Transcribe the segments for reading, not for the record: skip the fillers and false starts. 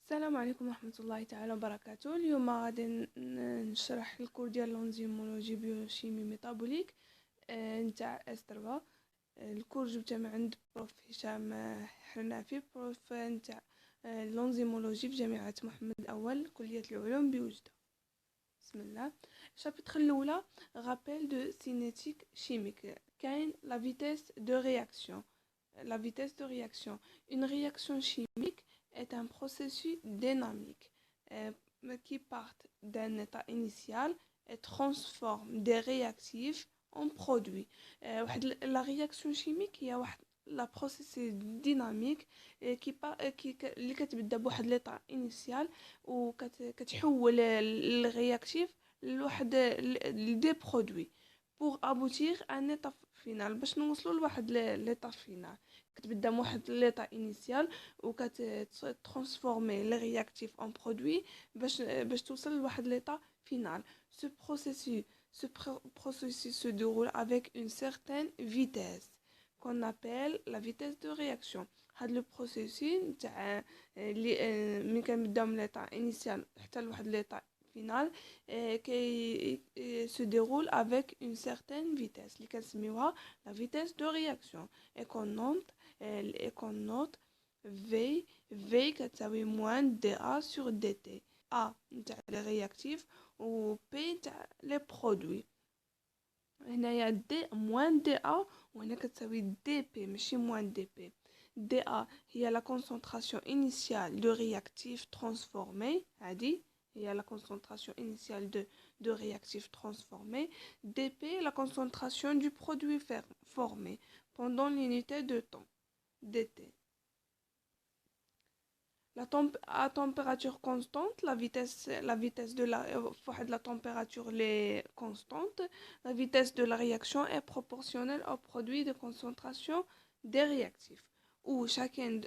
السلام عليكم ورحمة الله تعالى وبركاته. اليوم غادي نشرح الكور ديال لونزيمولوجي بيوشيمي ميتابوليك نتاع اس3. الكور جبته من عند بروف هشام حرنافي، بروف نتاع لونزيمولوجي في جامعة محمد الأول كلية العلوم بوجدة. بسم الله. الشابتر الأولى غابيل دو سينيتيك شيميك. كاين لا فيتيس دو رياكسيون. La vitesse de réaction. Une réaction chimique est un processus dynamique qui part d'un état initial et transforme des réactifs en produits. La réaction chimique هي واحد la processus dynamique اللي كتبدا بواحد l'état initial وكتحول الرياكتيف لواحد des produits pour aboutir à un état final. باش نوصلوا لواحد l'état final كتبدا من واحد l'état initial وكتترانسفورمي لي رياكتيف en produit باش توصل لواحد l'état final. Ce processus se déroule avec une certaine vitesse qu'on appelle la vitesse de réaction. هاد لو بروسيسي نتاع اللي ملي كنبداو من l'état initial حتى لواحد l'état final qui se déroule avec une certaine vitesse اللي كنسميوها la vitesse de réaction et qu'on note V كتساوي moins dA sur dt. A نتاع les réactifs و P نتاع les produits. هنايا D moins dA وهنا كتساوي dP ماشي moins dP. dA هي la concentration initiale de réactifs transformés. هادي هي la concentration initiale de réactifs transformés. dP la concentration du produit formé pendant l'unité de temps dt. À température constante, la vitesse de la température est constante, la vitesse de la réaction est proportionnelle au produit de concentration des réactifs, où chacune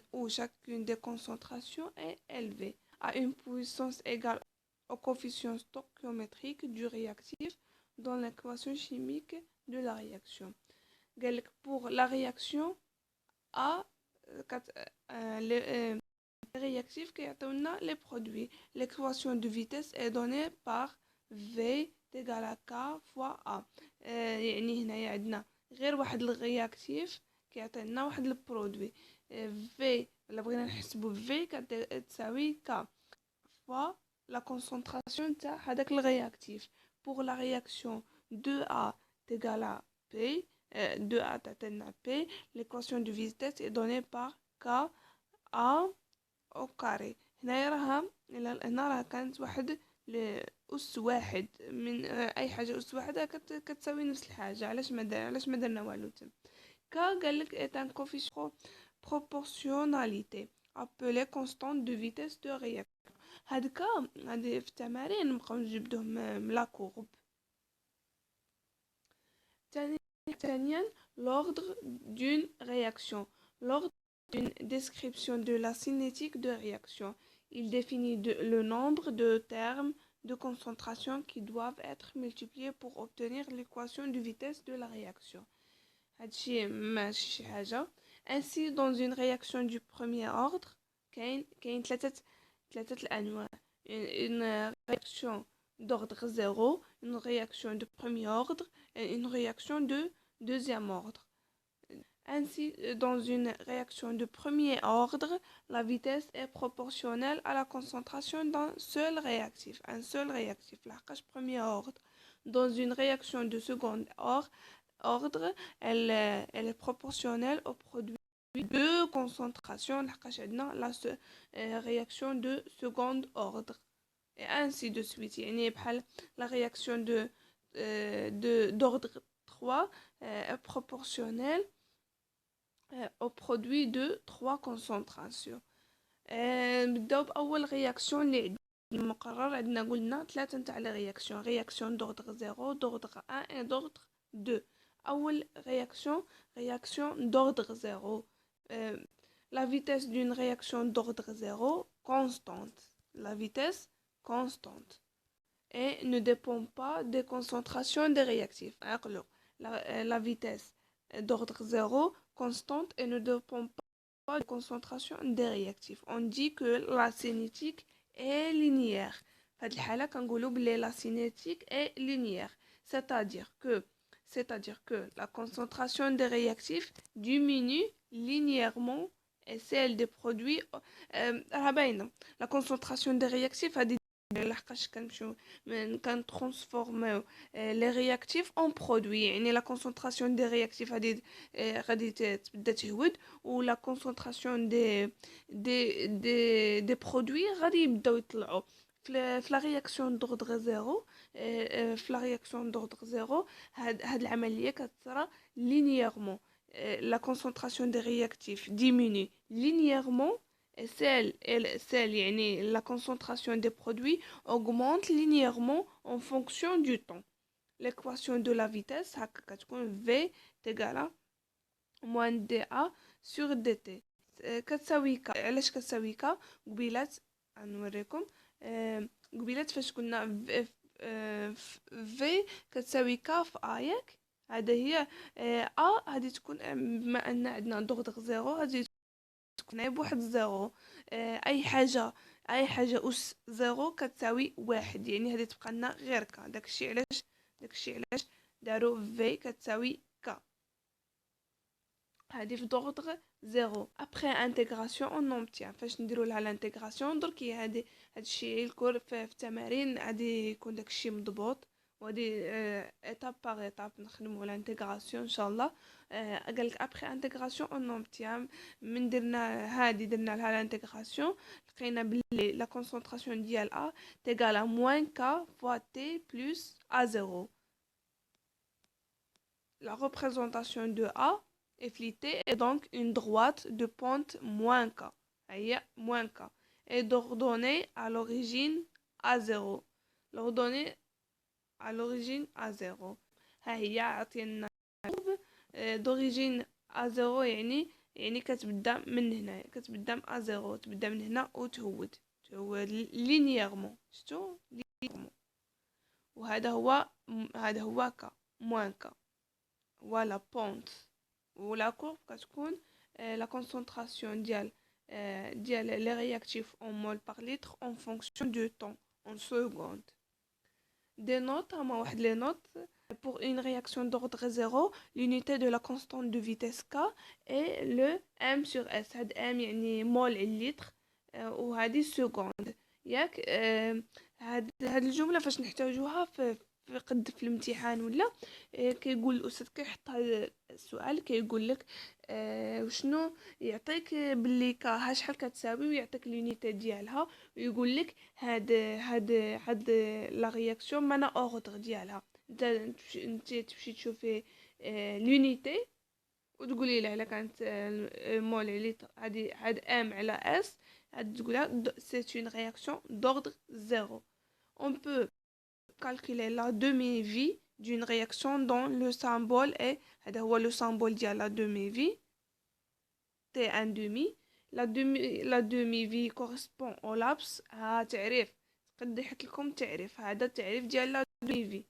des concentrations est élevée à une puissance égale au coefficient stoichiométrique du réactif dans l'équation chimique de la réaction. Pour la réaction A, les réactifs qui atteignent les produits, l'équation de vitesse est donnée par V égale à K fois A. يعني هنايا عندنا غير واحد الرياكتيف كيعطينا واحد البرودوي V ولا بغينا نحسبو V كتساوي K fois la concentration تاع هذاك الرياكتيف. Pour la réaction 2A égale à P, 2A تعطينا P, l'équation de vitesse est donnée par K A au carré. هنا راه كانت واحد أس واحد من أي حاجة أس واحدة كتساوي نفس الحاجة. علاش ما درنا والو تم. K قالك est un coefficient proportionnalité appelé constante de vitesse de réaction. هاد K هادي في التمارين نبقاو نجبدوه من لا كورب. ثانيا l'ordre d'une réaction. L'ordre d'une description de la cinétique de réaction. Il définit le nombre de termes de concentration qui doivent être multipliés pour obtenir l'équation de vitesse de la réaction. Ainsi, dans une réaction du premier ordre, كاين ثلاثة الأنواع. Une réaction d'ordre 0, une réaction de premier ordre et une réaction de deuxième ordre. Ainsi, dans une réaction de premier ordre, la vitesse est proportionnelle à la concentration d'un seul réactif. Un seul réactif, لحقاش premier ordre. Dans une réaction de second ordre, elle est proportionnelle au produit de concentration, لحقاش عندنا la réaction de second ordre. Et ainsi de suite. يعني بحال la réaction d'ordre 3 est proportionnelle au produit de 3 concentrations. نبداو بأول réaction اللي عندنا المقرر. عندنا قلنا ثلاثة نتاع لي réaction d'ordre 0, d'ordre 1 et d'ordre 2. أول réaction d'ordre 0. La vitesse d'une réaction d'ordre 0 constante. La vitesse constante et ne dépend pas des concentrations des réactifs. La vitesse d'ordre 0 constante et ne dépend pas de concentration des réactifs. On dit que la cinétique est linéaire. فهاد الحالة كنقولوا بلي la cinétique est linéaire. C'est-à-dire que la concentration des réactifs diminue linéairement et celle des produits راه باينة. La concentration des réactifs هادي لحقاش كنمشيو كنترانسفورميو les réactifs en produits. يعني la concentration des réactifs غادي تبدا تهود و la concentration des produits غادي يبداو يطلعوا في la réaction d'ordre zéro. في la réaction d'ordre zéro هاد العملية كتصرى linéairement. La concentration des réactifs diminue linéairement et يعني la concentration des produits augmente linéairement en fonction du temps. L'équation de la vitesse هكا كتكون V égale moins dA sur dt. كتساوي ك. علاش كتساوي ك؟ قبيلات غنوريكم. قبيلات فاش قلنا V كتساوي ك في A ياك. هذا هي A هذه تكون بما ان عندنا ضغط زيرو هذه تكون بواحد زيرو. اي حاجه اس زيرو كتساوي واحد، يعني هذه تبقى لنا غير ك. داكشي علاش داروا في كتساوي ك. هذه في ضغط زيرو. ابخي انتغراسيون اون اوبتيان. فاش نديروا لها الانتغراسيون دركي هادشي الكل في التمارين غادي يكون داكشي مضبوط، وهادي ايتاب باغ ايتاب نخدموا الانتغراسيون ان شاء الله. قالك ابخي انتغراسيون اون اوبتيان من درنا لها الانتغراسيون لقينا بلي لا كونسونطراسيون ديال ا تيغال موان ك فوا تي بلس ا زيرو. La représentation de A efflétée est donc une droite de pente moins K. Moins K. Et d'ordonnée à l'origine à 0. L'ordonnée à l'origine à 0. هي عطينا d'origine à 0 يعني كتبدا من هنا، كتبدا من à 0، تبدا من هنا وتهود لينييرمون. شفتوا لينييرمون. وهذا هو K moins K. Voilà pente ou la courbe كتكون la concentration ديال les réactifs en mol par litre en fonction du temps en secondes. Des notes, les notes pour une réaction d'ordre zéro, l'unité de la constante de vitesse K est le m sur s. هاد m يعني mol litre وهذه seconde ياك. هاد الجملة فاش نحتاجوها في الامتحان ولا كيقول الاستاذ كيحط هذا السؤال كيقول لك وشنو يعطيك باللي ك ها شحال كتساوي ويعطيك لونيتي ديالها ويقول لك هاد لا رياكسيون مانا اوردر ديالها. انت تمشي تشوفي لونيتي وتقولي له الا كانت مول على هاد ام على اس تقولها سي اون رياكسيون دوردر زيرو. On peut calculer la demi-vie d'une réaction dont le symbole est هذا هو le symbole ديال la demi-vie T1 demi. La demi-vie correspond au laps. تعريف قد يحط لكم تعريف، هذا التعريف ديال la demi-vie.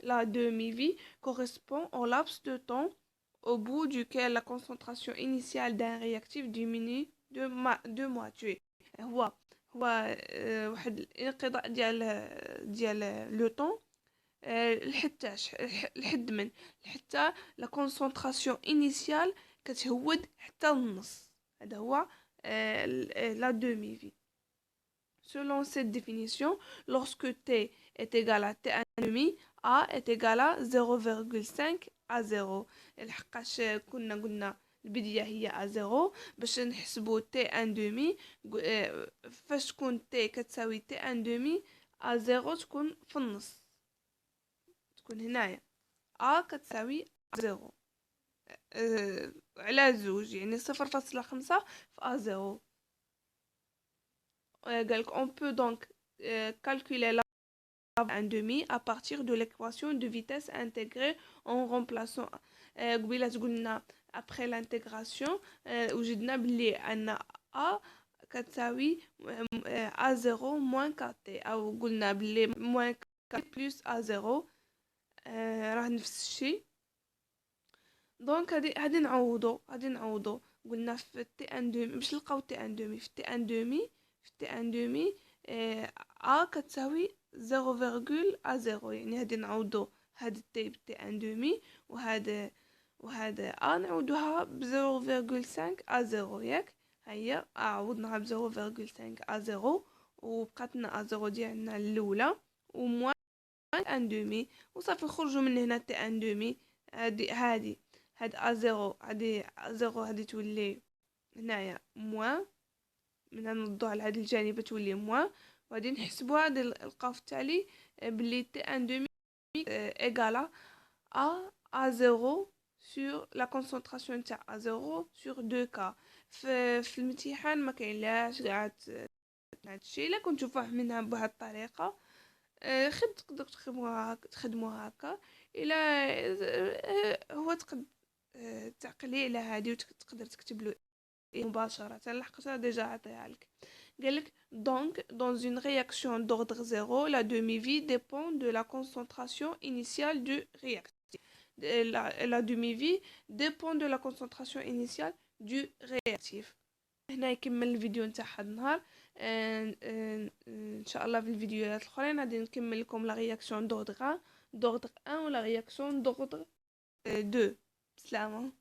La demi-vie correspond au laps de temps au bout duquel la concentration initiale d'un réactif diminue de moitié. هو واحد الانقضاء ديال لو طون حتى لا كونسونطراسيون انيسيال كتهود حتى النص. هذا هو la demi-vie. Selon cette définition, lorsque t est égal à t1 demi, a est égal à 0,5 à 0. الحقاش كنا قلنا البداية هي A0 باش نحسبو T1 demi. فاش تكون T كتساوي T1 demi A0 تكون في النص، تكون هنايا A كتساوي A0 على زوج، يعني 0.5 في A0. قالك on peut donc calculer la 1 demi à partir de l'équation de vitesse intégrée en remplaçant قبيلة قلنا après l'intégration وجدنا بلي أن A كتساوي A0 moins 4T، أو قلنا بلي moins 4 plus A0 راه نفس الشيء. دونك هادي نعوضو قلنا في تي ان دومي باش نلقاو تي ان دومي في تي ان دومي ا كتساوي 0,0 يعني هادي نعوضو هاد التي بتي ان دومي وهذا ا نعوضوها ب 0,5 ا 0 ياك. هيا عوضناها ب 0,5 ا 0 وبقات لنا ا 0 ديالنا الاولى وموان ان دومي وصافي نخرجوا من هنا تي ان دومي. هادي هاد ا 0 هادي هادي تولي هنايا موان، من نوضو على هاد الجانب تولي موان، وغادي نحسبوها غادي نلقاو في التالي بلي تي ان دومي ايغالا ا 0 sur la concentration تاع ا 0 sur 2 كا. في الامتحان ما كاينلاش كاع هادشي. الا كنتو فاهمينها بهاد الطريقه تقدروا تخدموها هكا. الا هو تقد تعقلي على هادي وتقدر تكتب له مباشره لحقتها ديجا عطيها لك. قالك donc dans une réaction d'ordre 0 la demi-vie dépend de la concentration initiale du réactif. La demi-vie dépend de la concentration initiale du réactif. هنا يكمل الفيديو نتاع هاد النهار. ان شاء الله في الفيديوهات الاخرين غادي نكمل لكم لا رياكسيون دوردغ 1 ولا رياكسيون دوردغ 2. بسلامه.